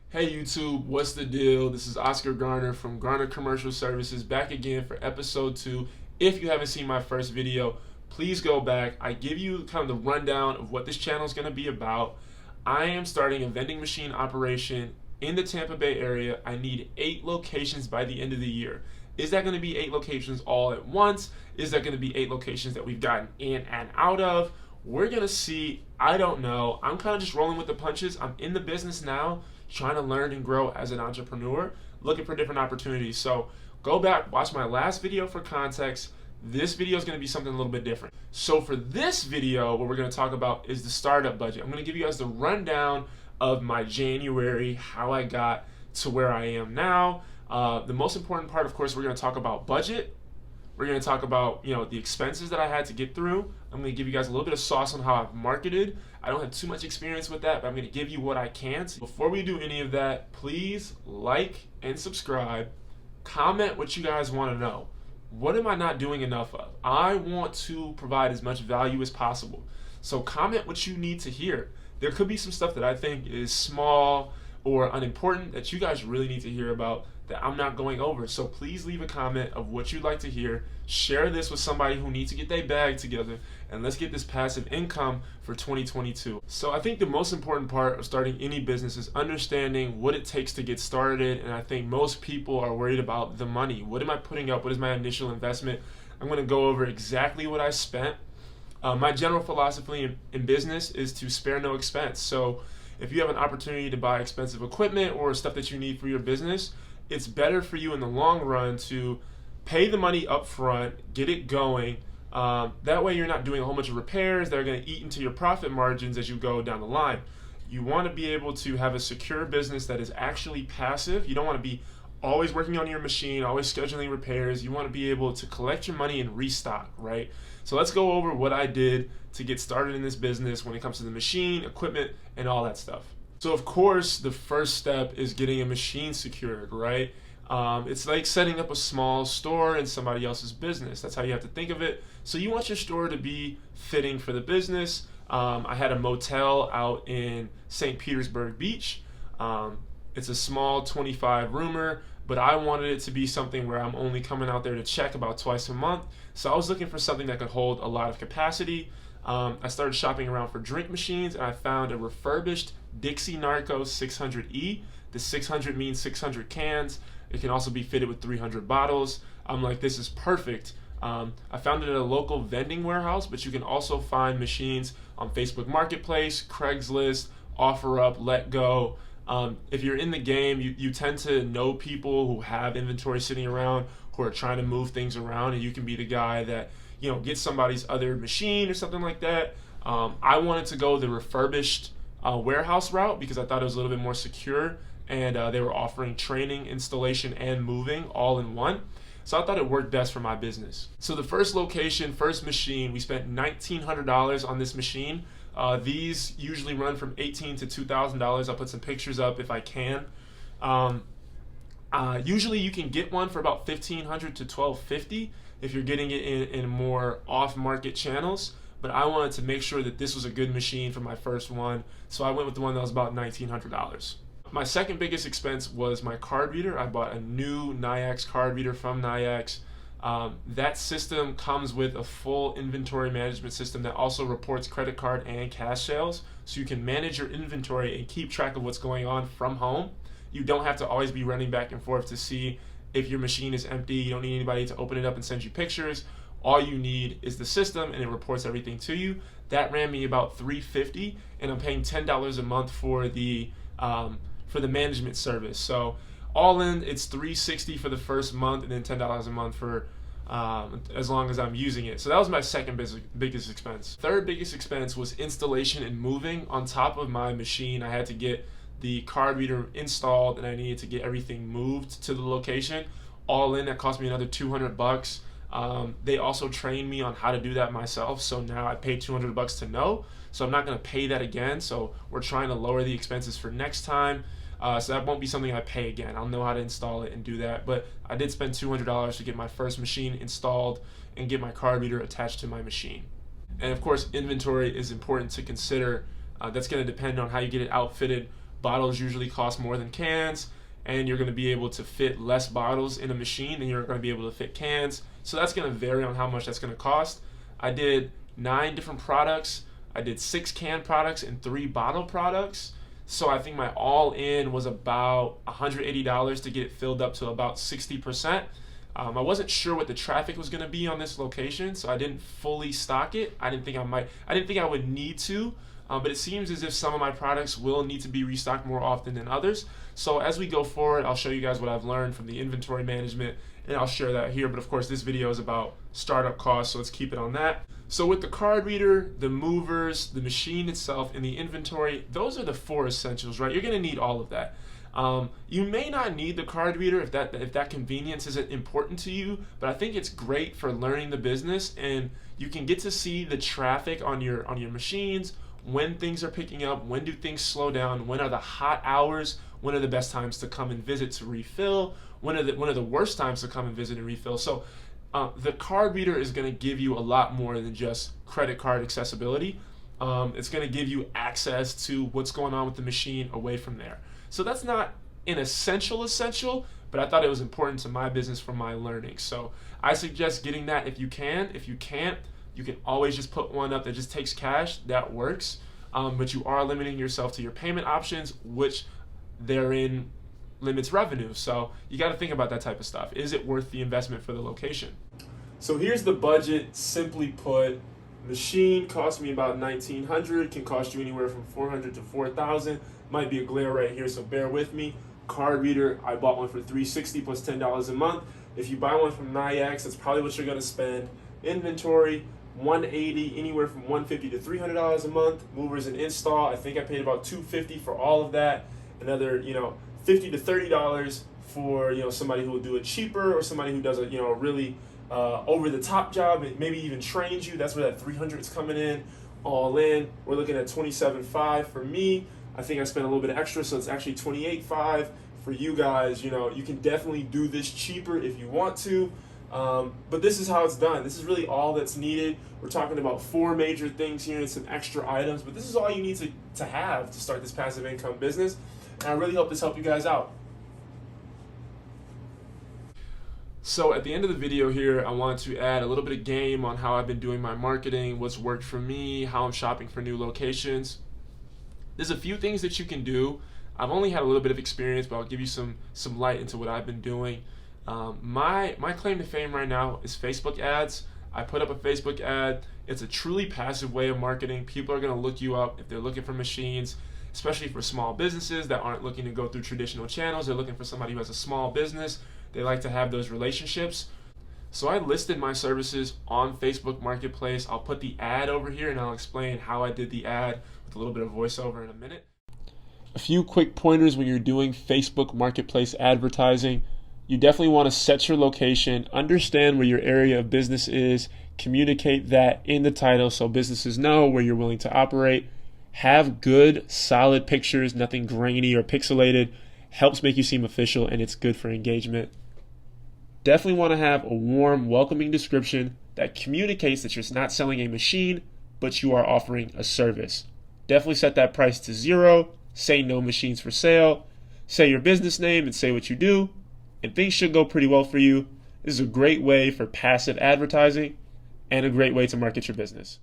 Hey YouTube, what's the deal? This is Oscar Garner from Garner Commercial Services back again for episode 2. If you haven't seen my first video, please go back. I give you kind of the rundown of what this channel is going to be about. I am starting a vending machine operation in the Tampa Bay area. I need 8 locations by the end of the year. Is that going to be 8 locations all at once? Is that going to be 8 locations that we've gotten in and out of? We're going to see. I don't know. I'm kind of just rolling with the punches. I'm in the business now, trying to learn and grow as an entrepreneur, looking for different opportunities. So go back, watch my last video for context. This video is going to be something a little bit different. So for this video, what we're going to talk about is the startup budget. I'm going to give you guys the rundown of my January, how I got to where I am now. The most important part, of course, we're going to talk about budget. We're going to talk about, the expenses that I had to get through. I'm going to give you guys a little bit of sauce on how I've marketed. I don't have too much experience with that, but I'm going to give you what I can. So before we do any of that, please like and subscribe. Comment what you guys want to know. What am I not doing enough of? I want to provide as much value as possible. So comment what you need to hear. There could be some stuff that I think is small or unimportant that you guys really need to hear about that I'm not going over. So please leave a comment of what you'd like to hear. Share this with somebody who needs to get their bag together, and let's get this passive income for 2022. So I think the most important part of starting any business is understanding what it takes to get started, and I think most people are worried about the money. What am I putting up? What is my initial investment? I'm going to go over exactly what I spent. My general philosophy in business is to spare no expense. So if you have an opportunity to buy expensive equipment or stuff that you need for your business, it's better for you in the long run to pay the money up front, get it going. That way you're not doing a whole bunch of repairs that are going to eat into your profit margins as you go down the line. You want to be able to have a secure business that is actually passive. You don't want to be always working on your machine, always scheduling repairs. You want to be able to collect your money and restock, right? So let's go over what I did to get started in this business when it comes to the machine, equipment, and all that stuff. So of course, the first step is getting a machine secured, right? It's like setting up a small store in somebody else's business. That's how you have to think of it. So you want your store to be fitting for the business. I had a motel out in St. Petersburg Beach. It's a small 25 roomer, but I wanted it to be something where I'm only coming out there to check about twice a month. So I was looking for something that could hold a lot of capacity. I started shopping around for drink machines, and I found a refurbished Dixie Narco 600E. The 600 means 600 cans. It can also be fitted with 300 bottles. I'm like, this is perfect. I found it at a local vending warehouse, but you can also find machines on Facebook Marketplace, Craigslist, OfferUp, LetGo. If you're in the game, you tend to know people who have inventory sitting around who are trying to move things around, and you can be the guy that gets somebody's other machine or something like that. I wanted to go the refurbished warehouse route because I thought it was a little bit more secure, and they were offering training, installation, and moving all in one. So I thought it worked best for my business. So the first location, first machine, we spent $1,900 on this machine. These usually run from $1,800 to $2,000. I'll put some pictures up if I can. Usually you can get one for about $1,500 to $1,250 if you're getting it in more off-market channels. But I wanted to make sure that this was a good machine for my first one, so I went with the one that was about $1,900. My second biggest expense was my card reader. I bought a new Nayax card reader from Nayax. That system comes with a full inventory management system that also reports credit card and cash sales, so you can manage your inventory and keep track of what's going on from home. You don't have to always be running back and forth to see if your machine is empty. You don't need anybody to open it up and send you pictures. All you need is the system, and it reports everything to you. That ran me about $350, and I'm paying $10 a month for the management service. So all in, it's $360 for the first month, and then $10 a month for as long as I'm using it. So that was my second biggest expense. Third biggest expense was installation and moving. On top of my machine, I had to get the card reader installed, and I needed to get everything moved to the location. All in, that cost me another $200. They also trained me on how to do that myself, so now I paid $200 to know, so I'm not going to pay that again. So we're trying to lower the expenses for next time, so that won't be something I pay again. I'll know how to install it and do that. But I did spend $200 to get my first machine installed and get my card reader attached to my machine. And of course, inventory is important to consider. That's going to depend on how you get it outfitted. bottles usually cost more than cans, and you're going to be able to fit less bottles in a machine than you're going to be able to fit cans. So that's going to vary on how much that's going to cost. I did 9 different products. I did 6 canned products and 3 bottle products. So I think my all-in was about $180 to get it filled up to about 60%. I wasn't sure what the traffic was going to be on this location, so I didn't fully stock it. I didn't think I would need to, but it seems as if some of my products will need to be restocked more often than others. So as we go forward, I'll show you guys what I've learned from the inventory management, and I'll share that here. But of course, this video is about startup costs, so let's keep it on that. So with the card reader, the movers, the machine itself, and the inventory, those are the 4 essentials, right? You're going to need all of that. You may not need the card reader if that convenience isn't important to you, but I think it's great for learning the business, and you can get to see the traffic on your machines, when things are picking up, when do things slow down, when are the hot hours, when are the best times to come and visit to refill, when are the worst times to come and visit and refill. So the card reader is going to give you a lot more than just credit card accessibility. It's going to give you access to what's going on with the machine away from there. So that's not an essential, but I thought it was important to my business for my learning. So I suggest getting that if you can. If you can't, you can always just put one up that just takes cash. That works. But you are limiting yourself to your payment options, which therein limits revenue. So you got to think about that type of stuff. Is it worth the investment for the location? So here's the budget. Simply put, machine cost me about $1,900, can cost you anywhere from $400 to $4,000. Might be a glare right here, so bear with me. Card reader, I bought one for $360 plus $10 a month. If you buy one from NYX, that's probably what you're going to spend. Inventory, $180, anywhere from $150 to $300 a month. Movers and install, I think I paid about $250 for all of that. Another, $50 to $30 for somebody who will do it cheaper, or somebody who does a really over-the-top job and maybe even trains you. That's where that $300 is coming in. All in, we're looking at $27.5 for me. I think I spent a little bit extra, so it's actually $28.5 for you guys. You can definitely do this cheaper if you want to, but this is how it's done. This is really all that's needed. We're talking about 4 major things here and some extra items, but this is all you need to have to start this passive income business, and I really hope this helped you guys out. So at the end of the video here, I want to add a little bit of game on how I've been doing my marketing, what's worked for me, how I'm shopping for new locations. There's a few things that you can do. I've only had a little bit of experience, but I'll give you some light into what I've been doing. My claim to fame right now is Facebook ads. I put up a Facebook ad. It's a truly passive way of marketing. People are going to look you up if they're looking for machines, especially for small businesses that aren't looking to go through traditional channels. They're looking for somebody who has a small business. They like to have those relationships. So I listed my services on Facebook Marketplace. I'll put the ad over here, and I'll explain how I did the ad with a little bit of voiceover in a minute. A few quick pointers when you're doing Facebook Marketplace advertising. You definitely want to set your location, understand where your area of business is, communicate that in the title so businesses know where you're willing to operate. Have good, solid pictures, nothing grainy or pixelated. Helps make you seem official, and it's good for engagement. Definitely want to have a warm, welcoming description that communicates that you're not selling a machine, but you are offering a service. Definitely set that price to 0. Say no machines for sale. Say your business name and say what you do, and things should go pretty well for you. This is a great way for passive advertising and a great way to market your business.